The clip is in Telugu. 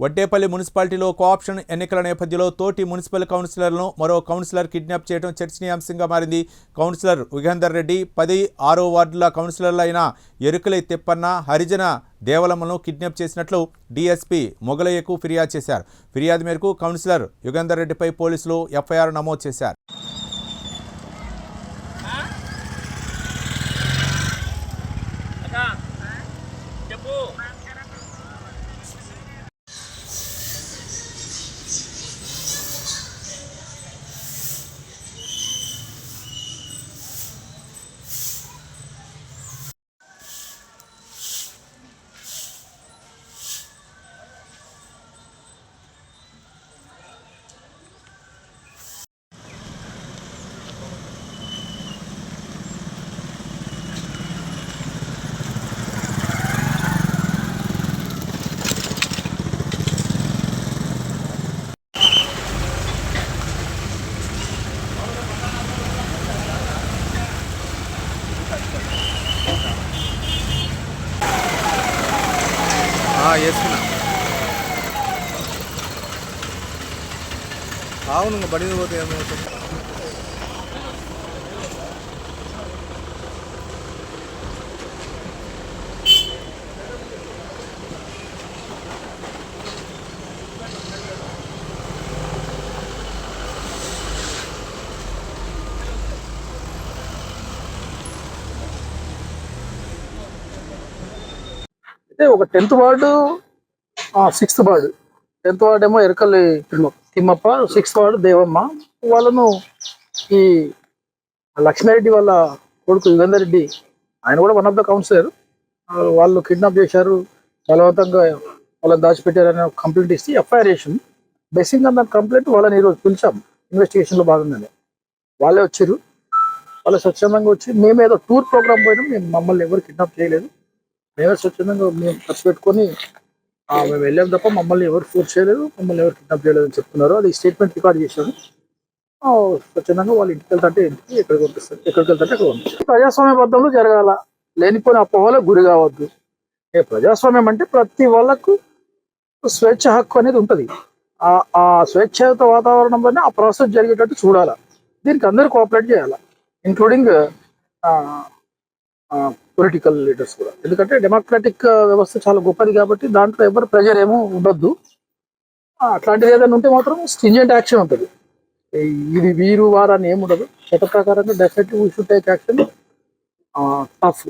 వడ్డేపల్లి మున్సిపాలిటీలో కోఆప్షన్ ఎన్నికల నేపథ్యంలో తోటి మున్సిపల్ కౌన్సిలర్లను మరో కౌన్సిలర్ కిడ్నాప్ చేయడం చర్చనీయాంశంగా మారింది. కౌన్సిలర్ యుగేందర్ రెడ్డి 10-6 వార్డుల కౌన్సిలర్లు అయిన ఎరుకలై తిప్పన్న, హరిజన దేవలమ్మను కిడ్నాప్ చేసినట్లు డీఎస్పీ మొగలయ్యకు ఫిర్యాదు చేశారు. ఫిర్యాదు మేరకు కౌన్సిలర్ యుగేందర్ రెడ్డిపై పోలీసులు ఎఫ్ఐఆర్ నమోదు చేశారు. అవును బడి పోతే ఏమవుతుంది. అయితే ఒక 10th ward 6th ward 10th ward ఏమో ఎరకల్లి తిమ్మప్ప, 6th వార్డు దేవమ్మ. వాళ్ళను ఈ లక్ష్మారెడ్డి వాళ్ళ కొడుకు యుగేందర్ రెడ్డి, ఆయన కూడా వన్ ఆఫ్ ద కౌన్సిలర్, వాళ్ళు కిడ్నాప్ చేశారు, బలవంతంగా వాళ్ళని దాచిపెట్టారని కంప్లైంట్ ఇస్తే ఎఫ్ఐఆర్ చేసింది. బేసిక్గా దాని కంప్లైంట్ వాళ్ళని ఈరోజు పిలిచాం ఇన్వెస్టిగేషన్లో భాగంగానే. వాళ్ళే వచ్చారు, వాళ్ళు స్వచ్ఛందంగా వచ్చి మేమేదో టూర్ ప్రోగ్రామ్ పోయినాం, మమ్మల్ని ఎవరు కిడ్నాప్ చేయలేదు, మేమే స్వచ్ఛందంగా మేము ఖర్చు పెట్టుకొని మేము వెళ్ళాం తప్ప మమ్మల్ని ఎవరు ఫోర్స్ చేయలేదు, మమ్మల్ని ఎవరు కిడ్నాప్ చేయలేదు అని చెప్తున్నారు. అది స్టేట్మెంట్ రికార్డ్ చేశాను. స్వచ్ఛందంగా వాళ్ళు ఇంటికి వెళ్తుంటే ఇంటికి, ఎక్కడికి పంపిస్తారు, ఎక్కడికి వెళ్తుంటే అక్కడ పంపిస్తారు. ప్రజాస్వామ్యబద్ధంలో జరగాల, లేనిపోయిన అపోహలకు గురి కావద్దు. ప్రజాస్వామ్యం అంటే ప్రతి వాళ్ళకు స్వేచ్ఛ హక్కు అనేది ఉంటుంది. ఆ స్వేచ్ఛాయుత వాతావరణంలోనే ఆ ప్రాసెస్ జరిగేటట్టు చూడాలి. దీనికి అందరూ కోఆపరేట్ చేయాలి, ఇంక్లూడింగ్ పొలిటికల్ లీడర్స్ కూడా. ఎందుకంటే డెమోక్రాటిక్ వ్యవస్థ చాలా గొప్పది కాబట్టి దాంట్లో ఎవరు ప్రెజర్ ఏమో ఉండొద్దు. అట్లాంటిది ఏదైనా ఉంటే మాత్రం స్ట్రింజెంట్ యాక్షన్ ఉంటుంది. ఇది వీరు వారు అని ఏమి ఉండదు. చట్ట ప్రకారంగా definitely we should take action tough.